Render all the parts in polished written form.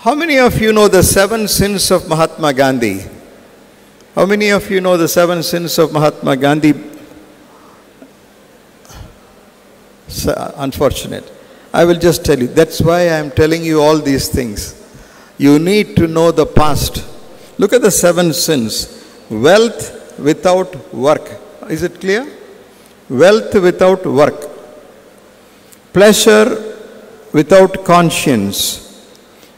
How many of you know the 7 sins of Mahatma Gandhi? How many of you know the 7 sins of Mahatma Gandhi? Unfortunate. I will just tell you. That's why I am telling you all these things. You need to know the past. Look at the 7 sins. Wealth without work. Is it clear? Wealth without work. Pleasure without conscience.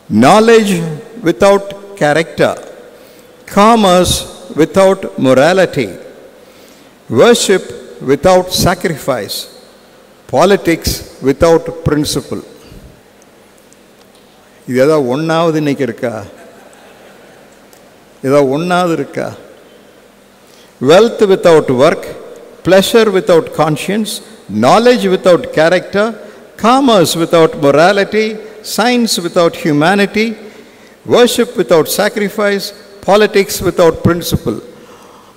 Knowledge without character. Commerce without morality. Worship without sacrifice. Politics without principle. Idha onnavudhu innikku irukka? Idha onnavudhu irukka? Wealth without work, pleasure without conscience, knowledge without character, commerce without morality, science without humanity, worship without sacrifice, politics without principle.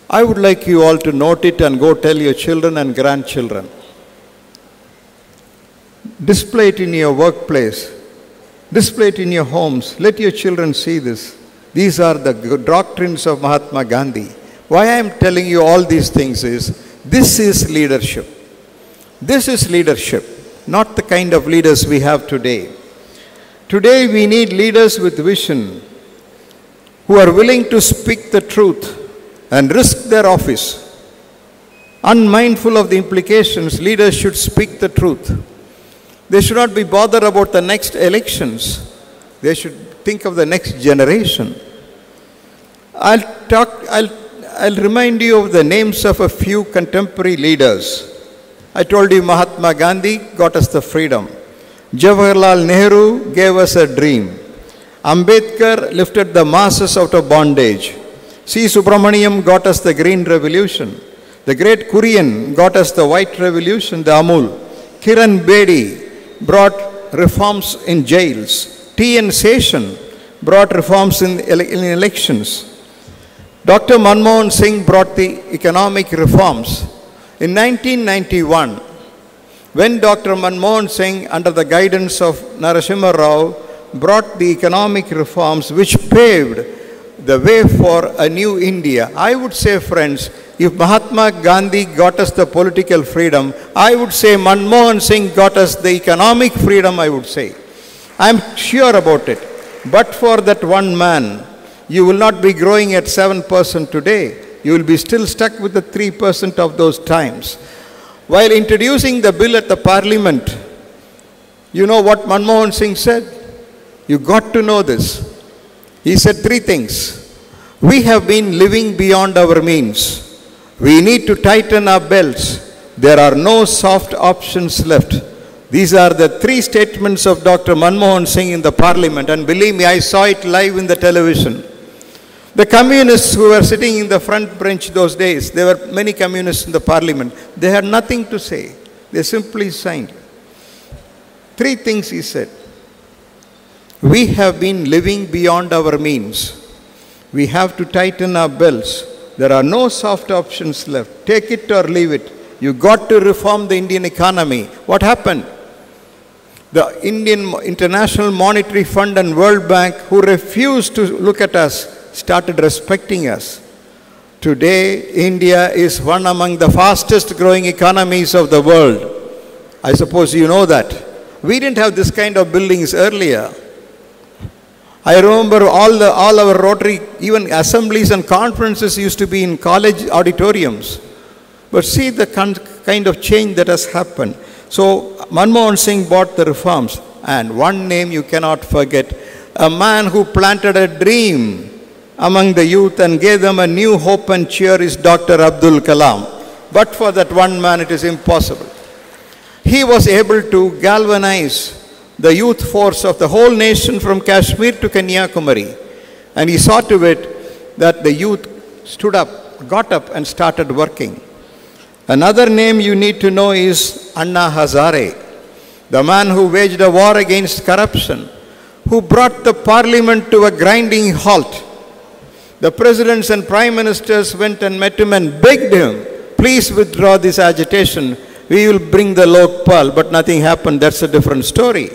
I would like you all to note it and go tell your children and grandchildren. Display it in your workplace. Display it in your homes. Let your children see this. These are the doctrines of Mahatma Gandhi. Why I am telling you all these things is, this is leadership. This is leadership, not the kind of leaders we have today. Today we need leaders with vision, who are willing to speak the truth and risk their office. Unmindful of the implications, leaders should speak the truth. They should not be bothered about the next elections. They should think of the next generation. I'll remind you of the names of a few contemporary leaders. I told you Mahatma Gandhi got us the freedom. Jawaharlal Nehru gave us a dream. Ambedkar lifted the masses out of bondage. C. Subramaniam got us the green revolution. The great Kurian got us the white revolution, the Amul. Kiran Bedi brought reforms in jails. T.N. Seshan brought reforms in elections. Dr. Manmohan Singh brought the economic reforms. In 1991, when Dr. Manmohan Singh, under the guidance of Narasimha Rao, brought the economic reforms which paved the way for a new India, I would say, friends, if Mahatma Gandhi got us the political freedom, I would say Manmohan Singh got us the economic freedom, I would say. I am sure about it. But for that one man, you will not be growing at 7% today. You will be still stuck with the 3% of those times. While introducing the bill at the parliament, you know what Manmohan Singh said? You got to know this. He said 3 things. We have been living beyond our means. We need to tighten our belts. There are no soft options left. These are the 3 statements of Dr. Manmohan Singh in the parliament. And believe me, I saw it live in the television. The communists who were sitting in the front bench those days, there were many communists in the parliament. They had nothing to say. They simply signed. 3 things he said. We have been living beyond our means. We have to tighten our belts. There are no soft options left. Take it or leave it. You got to reform the Indian economy. What happened? The Indian International Monetary Fund and World Bank, who refused to look at us, started respecting us. Today, India is one among the fastest growing economies of the world. I suppose you know that. We didn't have this kind of buildings earlier. I remember all our Rotary, even assemblies and conferences used to be in college auditoriums. But see the kind of change that has happened. So Manmohan Singh brought the reforms. And one name you cannot forget. A man who planted a dream among the youth and gave them a new hope and cheer is Dr. Abdul Kalam. But for that one man it is impossible. He was able to galvanize the youth force of the whole nation from Kashmir to Kanyakumari. And he saw to it that the youth stood up, got up and started working. Another name you need to know is Anna Hazare, the man who waged a war against corruption, who brought the parliament to a grinding halt. The presidents and prime ministers went and met him and begged him, please withdraw this agitation. We will bring the Lokpal, but nothing happened. That's a different story.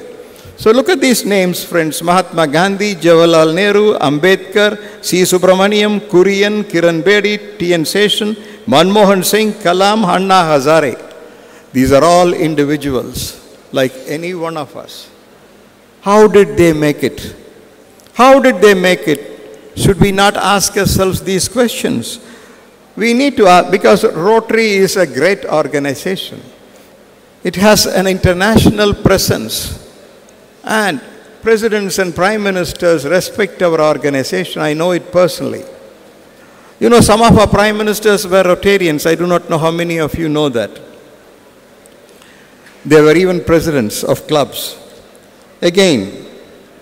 So look at these names, friends. Mahatma Gandhi, Jawaharlal Nehru, Ambedkar, C. Subramaniam, Kurian, Kiran Bedi, T.N. Seshan, Manmohan Singh, Kalam, Anna Hazare. These are all individuals like any one of us. How did they make it? How did they make it? Should we not ask ourselves these questions? We need to ask, because Rotary is a great organization. It has an international presence. And presidents and prime ministers respect our organization. I know it personally. You know, some of our prime ministers were Rotarians. I do not know how many of you know that. They were even presidents of clubs. Again,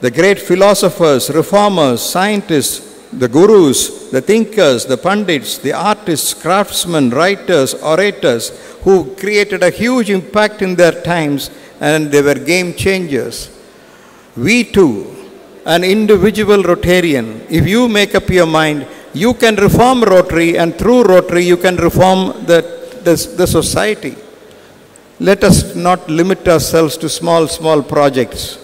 the great philosophers, reformers, scientists, the gurus, the thinkers, the pandits, the artists, craftsmen, writers, orators, who created a huge impact in their times, and they were game changers. We too, an individual Rotarian, if you make up your mind, you can reform Rotary, and through Rotary you can reform the society. Let us not limit ourselves to small projects.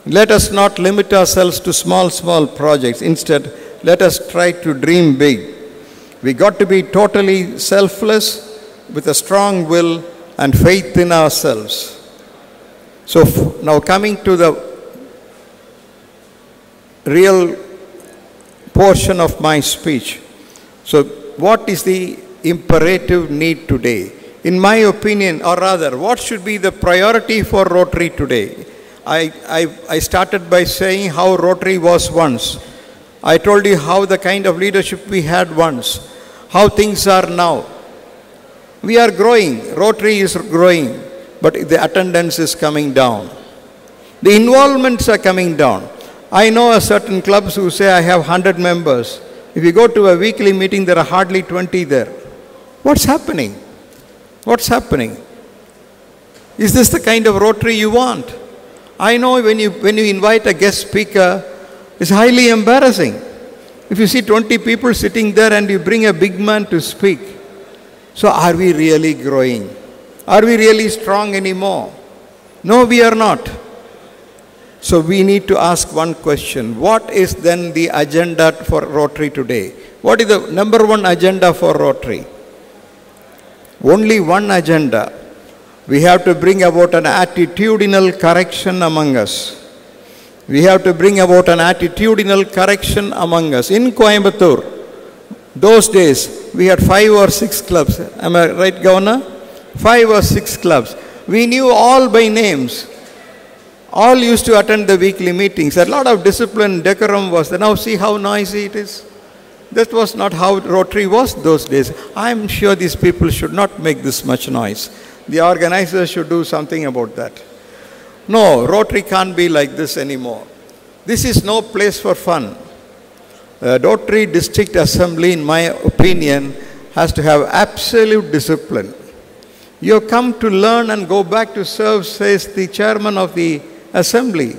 Let us not limit ourselves to small projects. Instead, let us try to dream big. We got to be totally selfless with a strong will and faith in ourselves. So now coming to the real portion of my speech. So what is the imperative need today? In my opinion, or rather, what should be the priority for Rotary today? I started by saying how Rotary was once. I told you how the kind of leadership we had once, how things are now. We are growing, Rotary is growing, but the attendance is coming down. The involvements are coming down. I know a certain clubs who say, I have 100 members. If you go to a weekly meeting, there are hardly 20 there. What's happening? What's happening? Is this the kind of Rotary you want? I know when you invite a guest speaker, it's highly embarrassing. If you see 20 people sitting there and you bring a big man to speak. So are we really growing? Are we really strong anymore? No, we are not. So we need to ask one question. What is then the agenda for Rotary today? What is the number one agenda for Rotary? Only one agenda. We have to bring about an attitudinal correction among us. We have to bring about an attitudinal correction among us. In Coimbatore, those days, we had 5 or 6 clubs. Am I right, Governor? 5 or 6 clubs. We knew all by names. All used to attend the weekly meetings. A lot of discipline, decorum was there. Now see how noisy it is. That was not how Rotary was those days. I am sure these people should not make this much noise. The organizers should do something about that. No, Rotary can't be like this anymore. This is no place for fun. Rotary District Assembly, in my opinion, has to have absolute discipline. You have come to learn and go back to serve, says the chairman of the assembly.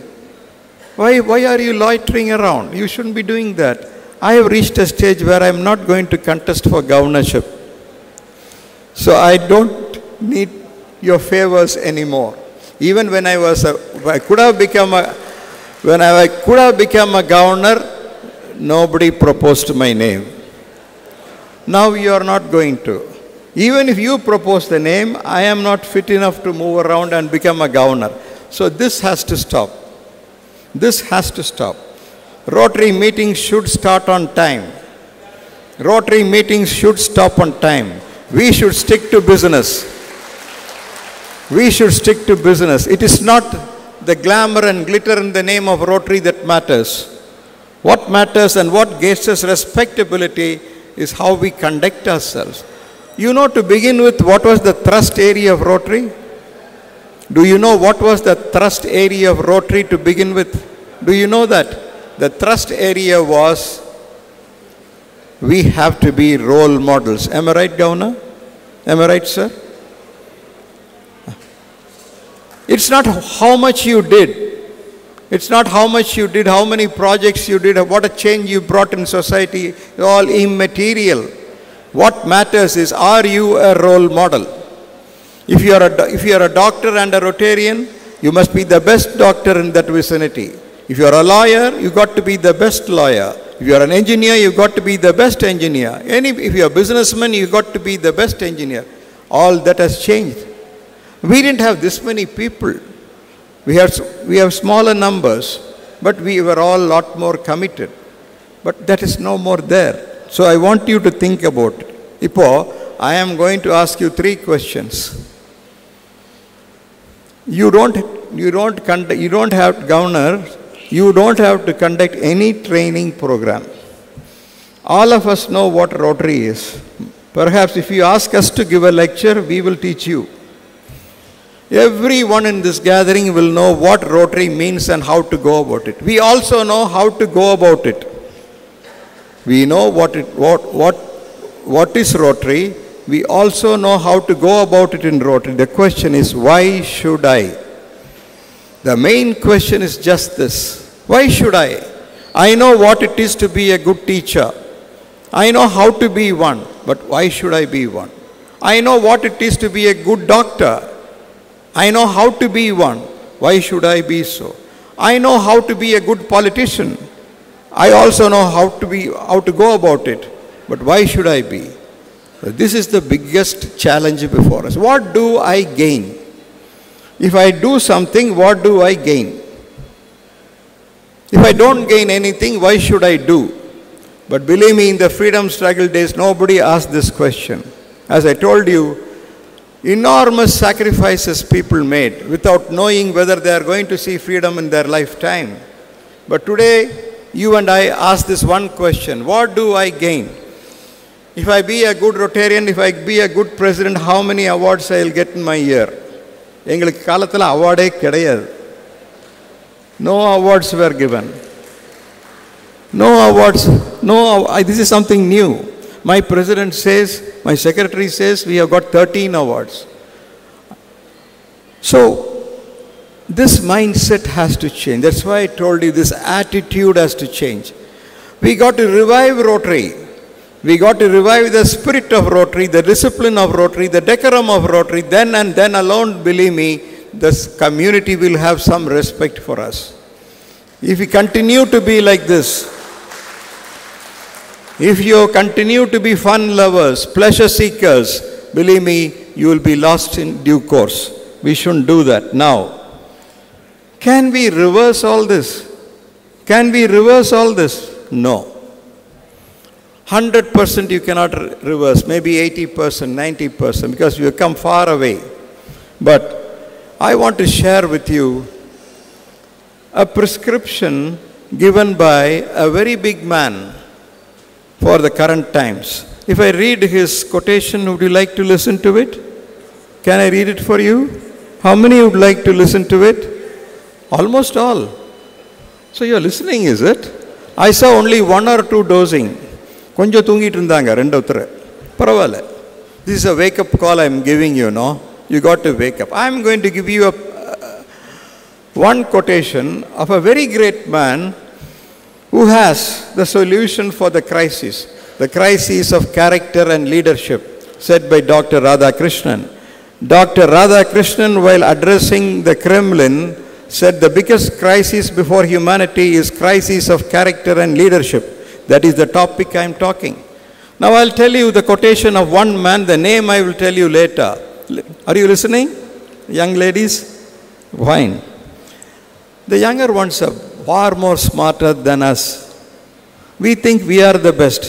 Why are you loitering around? You shouldn't be doing that. I have reached a stage where I am not going to contest for governorship. So I don't need your favors anymore. Even when I could have become a governor, nobody proposed my name. Now you are not going to. Even if you propose the name, I am not fit enough to move around and become a governor. So this has to stop. This has to stop. Rotary meetings should start on time. Rotary meetings should stop on time. We should stick to business. We should stick to business. It is not the glamour and glitter in the name of Rotary that matters. What matters and what gives us respectability is how we conduct ourselves. You know, to begin with, what was the thrust area of Rotary? Do you know what was the thrust area of Rotary to begin with? Do you know that? The thrust area was, we have to be role models. Am I right, Governor? Am I right, sir? It's not how much you did. It's not how much you did, how many projects you did, what a change you brought in society. It's all immaterial. What matters is, are you a role model? If you are a doctor and a Rotarian, You must be the best doctor in that vicinity. If you are a lawyer, you got to be the best lawyer. If you are an engineer, you got to be the best engineer. If you are a businessman, you got to be the best engineer. All that has changed. We didn't have this many people. We have smaller numbers, but we were all a lot more committed. But that is no more there. So I want you to think about it. Ipo, I am going to ask you 3 questions. You don't have, Governor, you don't have to conduct any training program. All of us know what Rotary is. Perhaps if you ask us to give a lecture, we will teach you. Everyone in this gathering will know what Rotary means and how to go about it. We also know how to go about it. We know what is Rotary. We also know how to go about it in Rotary. The question is, why should I? The main question is just this. Why should I? I know what it is to be a good teacher. I know how to be one, but why should I be one? I know what it is to be a good doctor. I know how to be one. Why should I be so? I know how to be a good politician. I also know how to go about it. But why should I be? This is the biggest challenge before us. What do I gain? If I do something, what do I gain? If I don't gain anything, why should I do? But believe me, in the freedom struggle days, nobody asked this question. As I told you, enormous sacrifices people made without knowing whether they are going to see freedom in their lifetime. But today, you and I ask this one question: what do I gain? If I be a good Rotarian, if I be a good president, how many awards I will get in my year? எங்களுக்கு காலத்தில் அவார்டே கிடையாது. No awards were given. No awards. This is something new. My president says, my secretary says, we have got 13 awards. So, this mindset has to change. That's why I told you this attitude has to change. We got to revive Rotary. We got to revive the spirit of Rotary, the discipline of Rotary, the decorum of Rotary. Then and then alone, believe me, this community will have some respect for us. If we continue to be like this, if you continue to be fun lovers, pleasure seekers, believe me, you will be lost in due course. We shouldn't do that now. Can we reverse all this? Can we reverse all this? No. 100% you cannot reverse, maybe 80%, 90%, because you have come far away. But I want to share with you a prescription given by a very big man for the current times. If I read his quotation, would you like to listen to it? Can I read it for you? How many would like to listen to it? Almost all. So you're listening, is it? I saw only 1 or 2 dozing. கொஞ்சம் தூங்கிட்டு இருந்தாங்க ரெண்டொருத்தர் பரவாயில்ல. This is a wake up call I am giving you, no? You got to wake up. I am going to give you one quotation of a very great man who has the solution for the crisis of character and leadership, said by Dr. Radhakrishnan. Dr. Radhakrishnan, while addressing the Kremlin, said the biggest crisis before humanity is crisis of character and leadership. That is the topic I am talking. Now I will tell you the quotation of one man, the name I will tell you later. Are you listening? Young ladies? Fine. The younger ones are far more smarter than us. We think we are the best.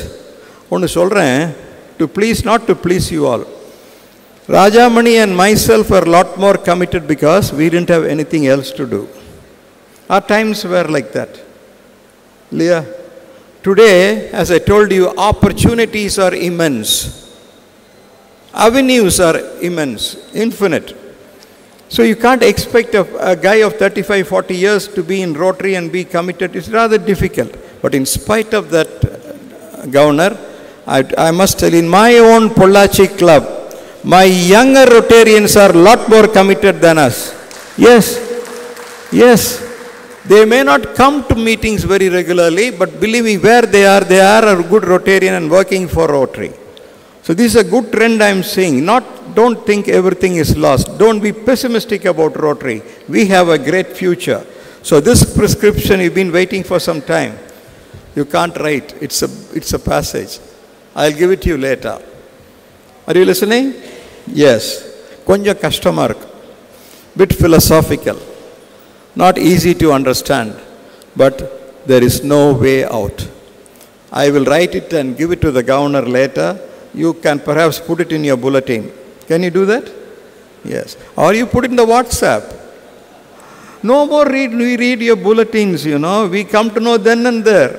ஒன்று சொல்கிறேன், not to please you all. Rajamani and myself were a lot more committed because we didn't have anything else to do. Our times were like that. Leah? Today, as I told you, opportunities are immense. Avenues are immense, infinite. So you can't expect a guy of 35, 40 years to be in Rotary and be committed. It's rather difficult. But in spite of that, Governor, I must tell you, in my own Pollachi club, my younger Rotarians are a lot more committed than us. Yes. They may not come to meetings very regularly, but believe me, where they are a good Rotarian and working for Rotary. So this is a good trend I am seeing. Don't think everything is lost. Don't be pessimistic about Rotary. We have a great future. So this prescription you've been waiting for some time. You can't write. It's a passage. I'll give it to you later. Are you listening? Yes. Konja kashtamark. Bit philosophical. Not easy to understand. But there is no way out. I will write it and give it to the governor later. You can perhaps put it in your bulletin. Can you do that? Yes. Or you put it in the WhatsApp. No more we read your bulletins, We come to know then and there.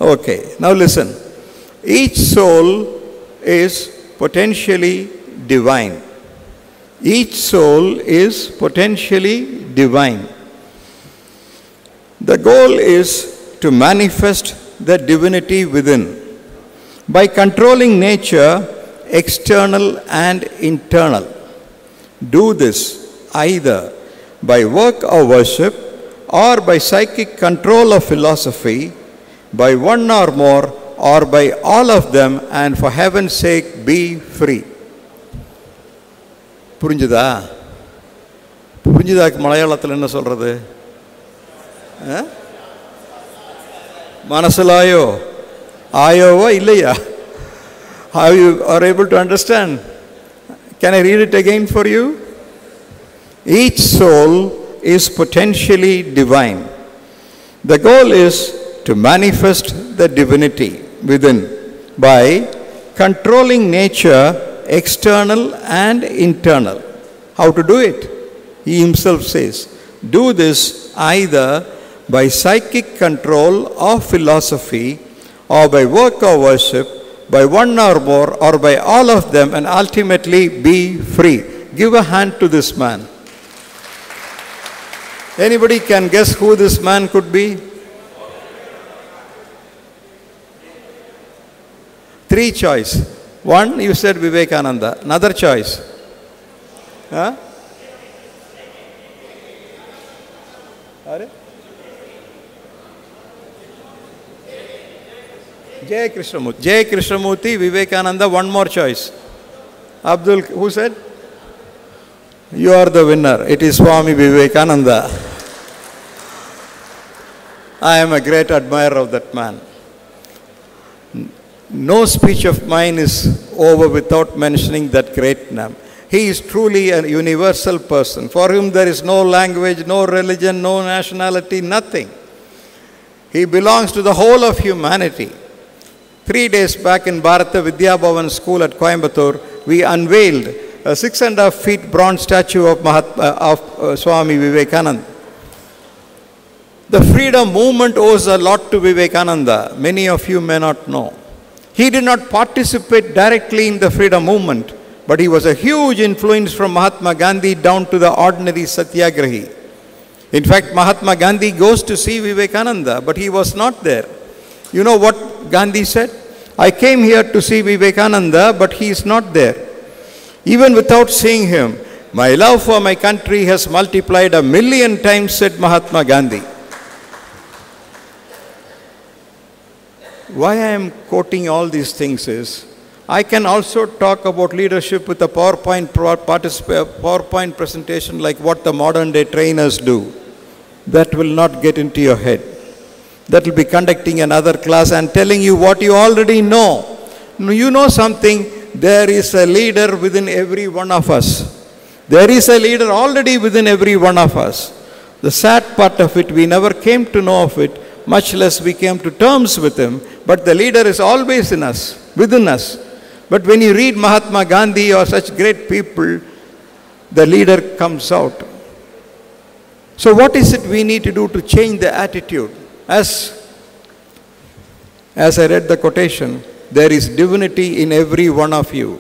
Okay. Now listen. Each soul is potentially divine. Each soul is potentially divine. The goal is to manifest the divinity within by controlling nature, external and internal. Do this either by work or worship or by psychic control of philosophy, by one or more or by all of them, and for heaven's sake be free. புரிஞ்சுதா? புரிஞ்சுதாக்கு மலையாளத்தில் என்ன சொல்றது? மனசிலாயோ ஆயோவோ இல்லையா? How you are able to understand? Can I read it again for you? Each soul is potentially divine. The goal is to manifest the divinity within by controlling nature, external and internal. How to do it? He himself says, do this either by psychic control of philosophy or by work or worship, by one or more or by all of them, and ultimately be free. Give a hand to this man. Anybody can guess who this man could be? 3 choice. 1, you said Vivekananda. Another choice. Huh? Jai Krishnamurti, Vivekananda, one more choice. Abdul, who said? You are the winner. It is Swami Vivekananda. I am a great admirer of that man. No speech of mine is over without mentioning that great name. He is truly a universal person. For him there is no language, no religion, no nationality, nothing. He belongs to the whole of humanity. 3 days back in Bharata Vidya Bhavan School at Coimbatore, we unveiled a 6.5 feet bronze statue of Swami Vivekananda. The freedom movement owes a lot to Vivekananda. Many of you may not know. He did not participate directly in the freedom movement, but he was a huge influence from Mahatma Gandhi down to the ordinary Satyagrahi. In fact, Mahatma Gandhi goes to see Vivekananda, but he was not there. You know what Gandhi said? I came here to see Vivekananda, but he is not there. Even without seeing him, my love for my country has multiplied 1,000,000 times, said Mahatma Gandhi. Why I am quoting all these things is, I can also talk about leadership with a PowerPoint presentation like what the modern day trainers do. That will not get into your head. That will be conducting another class and telling you what you already know. You know something, there is a leader within every one of us. There is a leader already within every one of us. The sad part of it, we never came to know of it, much less we came to terms with him. But the leader is always in us, within us. But when you read Mahatma Gandhi or such great people, the leader comes out. So what is it we need to do to change the attitude? As I read the quotation, there is divinity in every one of you.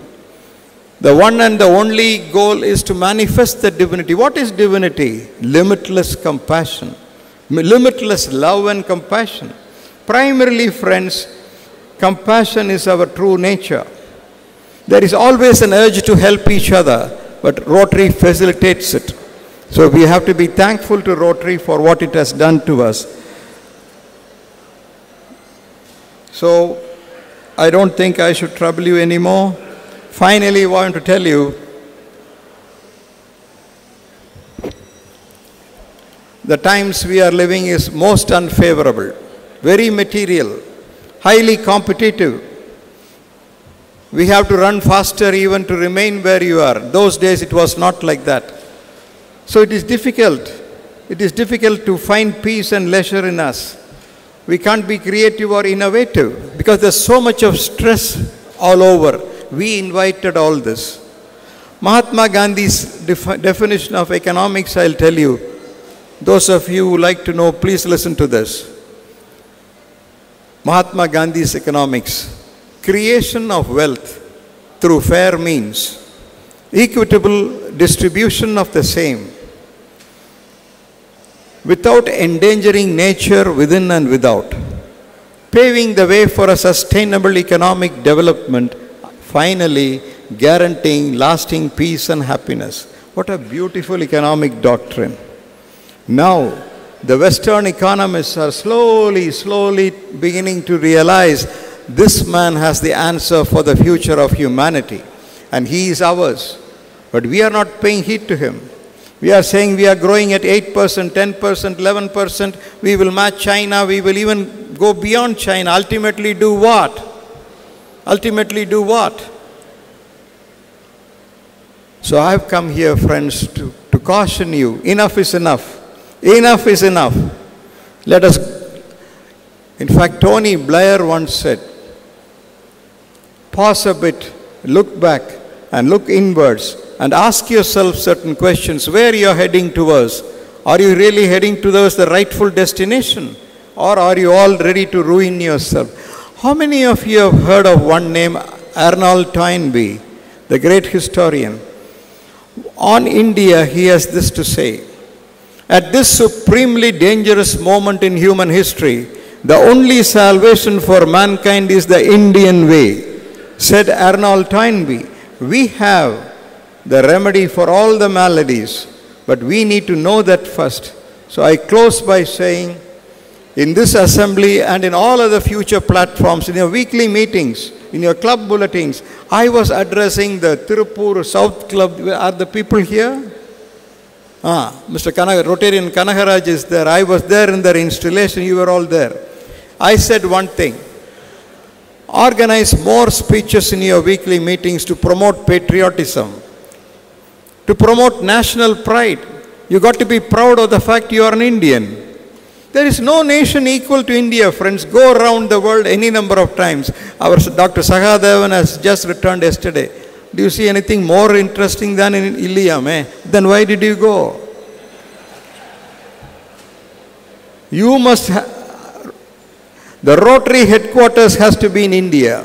The one and the only goal is to manifest the divinity. What is divinity? Limitless compassion. Limitless love and compassion. Primarily, friends, compassion is our true nature. There is always an urge to help each other, but Rotary facilitates it. So we have to be thankful to Rotary for what it has done to us. So I don't think I should trouble you anymore. Finally, I want to tell you the times we are living is most unfavorable, very material, highly competitive. We have to run faster even to remain where you are. Those days it was not like that. So it is difficult. It is difficult to find peace and leisure in us. We can't be creative or innovative because there's so much of stress all over. We invited all this. Mahatma Gandhi's definition of economics, I'll tell you. Those of you who like to know, please listen to this. Mahatma Gandhi's economics. Creation of wealth through fair means. Equitable distribution of the same. Without endangering nature within and without. Paving the way for a sustainable economic development. Finally, guaranteeing lasting peace and happiness. What a beautiful economic doctrine. Now, the Western economists are slowly beginning to realize this man has the answer for the future of humanity. And he is ours. But we are not paying heed to him. We are saying we are growing at 8%, 10%, 11%. We will match China. We will even go beyond China. Ultimately do what? Ultimately do what? So I have come here, friends, to caution you. Enough is enough. Enough is enough. Let us, in fact, Tony Blair once said, pause a bit, look back and look inwards and ask yourself certain questions. Where you are heading towards? Are you really heading towards the rightful destination? Or are you all ready to ruin yourself? How many of you have heard of one name, Arnold Toynbee, the great historian? On India, he has this to say. At this supremely dangerous moment in human history, the only salvation for mankind is the Indian way, said Arnold Toynbee. We have the remedy for all the maladies, but we need to know that first. So I close by saying, in this assembly and in all other future platforms, in your weekly meetings, in your club bulletins, I was addressing the Tirupur South Club. Are the people here? Mr. Rotarian Kanagaraj is there. I was there in their installation. You were all there. I said one thing. Organize more speeches in your weekly meetings to promote patriotism, to promote national pride. You got to be proud of the fact you are an Indian. There is no nation equal to India, friends. Go around the world any number of times. Our Dr. Sahadevan has just returned yesterday. Do you see anything more interesting than in Iliam? Then why did you go? You must the Rotary headquarters has to be in India.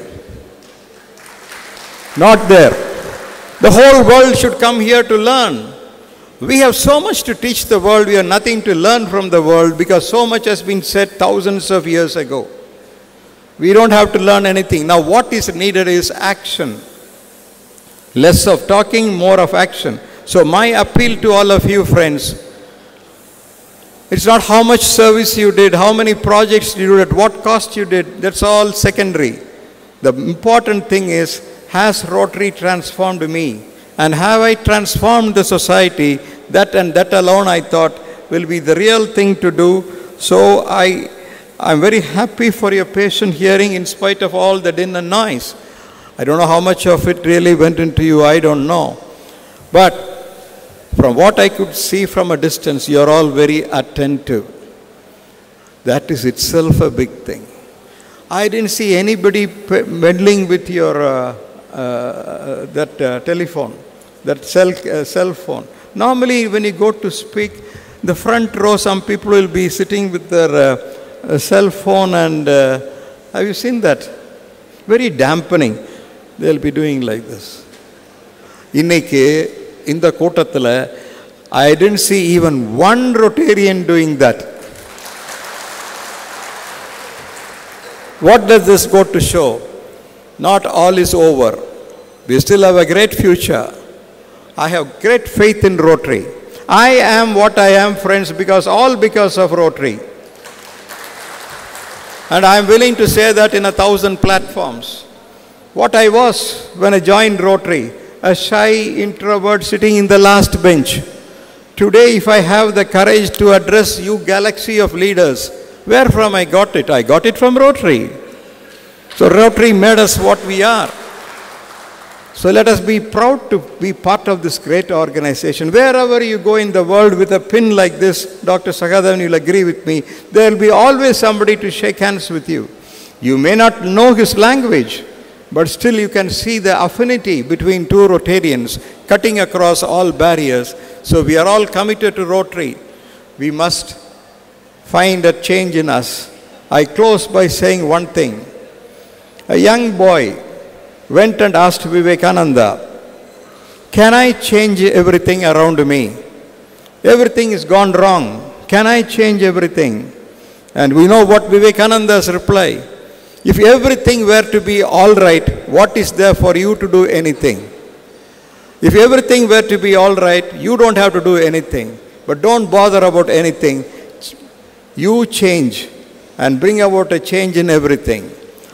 Not there. The whole world should come here to learn. We have so much to teach the world. We have nothing to learn from the world because so much has been said thousands of years ago. We don't have to learn anything. Now what is needed is action. Less of talking, more of action. So my appeal to all of you, friends, it's not how much service you did, how many projects you did, at what cost you did. That's all secondary. The important thing is, has Rotary transformed me? And have I transformed the society? That and that alone, I thought, will be the real thing to do. So I'm very happy for your patient hearing in spite of all the din and noise. I don't know how much of it really went into you, I don't know. But from what I could see from a distance, you're all very attentive. That is itself a big thing. I didn't see anybody meddling with your telephone, that cell phone. Normally, when you go to speak, the front row, some people will be sitting with their cell phone and have you seen that? Very dampening. They'll be doing like this. Inneke, in the Kotathila, I didn't see even one Rotarian doing that. What does this go to show? Not all is over. We still have a great future. I have great faith in Rotary. I am what I am, friends, because of Rotary. And I am willing to say that in 1,000 platforms. What I was when I joined Rotary, a shy introvert sitting in the last bench. Today, if I have the courage to address you galaxy of leaders, where from I got it? I got it from Rotary. So Rotary made us what we are. So let us be proud to be part of this great organization. Wherever you go in the world with a pin like this, Dr. Sagadevan, you'll agree with me, there will be always somebody to shake hands with you. You may not know his language, but still you can see the affinity between two Rotarians cutting across all barriers. So we are all committed to Rotary. We must find a change in us. I close by saying one thing. A young boy went and asked Vivekananda, can I change everything around me? Everything is gone wrong. Can I change everything? And we know what Vivekananda's reply. If everything were to be all right, what is there for you to do anything? If everything were to be all right, you don't have to do anything. But don't bother about anything. You change and bring about a change in everything.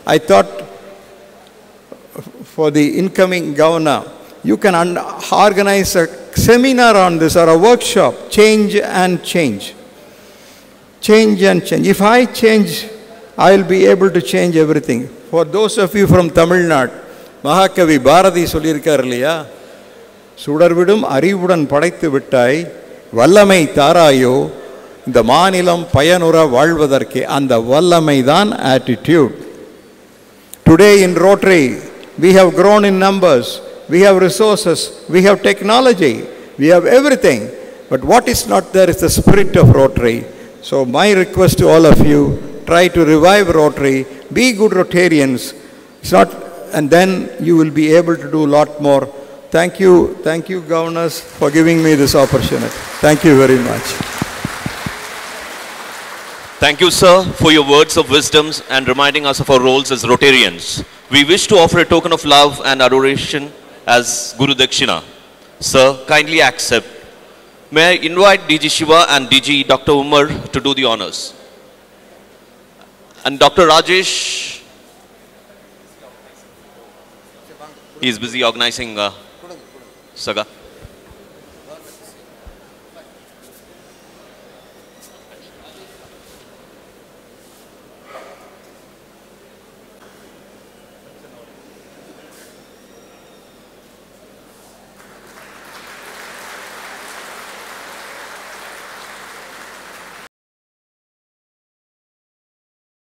I thought for the incoming governor, you can organize a seminar on this or a workshop, change and change. Change and change. If I change, I will be able to change everything. For those of you from Tamil Nadu, Mahakavi Bharati sollirukar illaya, Sudarvidum Arivudan padaithu vittai, Vallamai Tarayo, இந்த மாநிலம் பயனுற வாழ்வதற்கு அந்த வல்லமை தான் attitude. Today in Rotary, we have grown in numbers, we have resources, we have technology, we have everything. But what is not there is the spirit of Rotary. So my request to all of you, try to revive Rotary, be good Rotarians. It's not, and then you will be able to do a lot more. Thank you, governors, for giving me this opportunity. Thank you very much. Thank you, sir, for your words of wisdom and reminding us of our roles as Rotarians. We wish to offer a token of love and adoration as Guru Dakshina. Sir, kindly accept. May I invite DG Shiva and DG Dr. Umar to do the honors. And Dr. Rajesh, he is busy organizing Saga.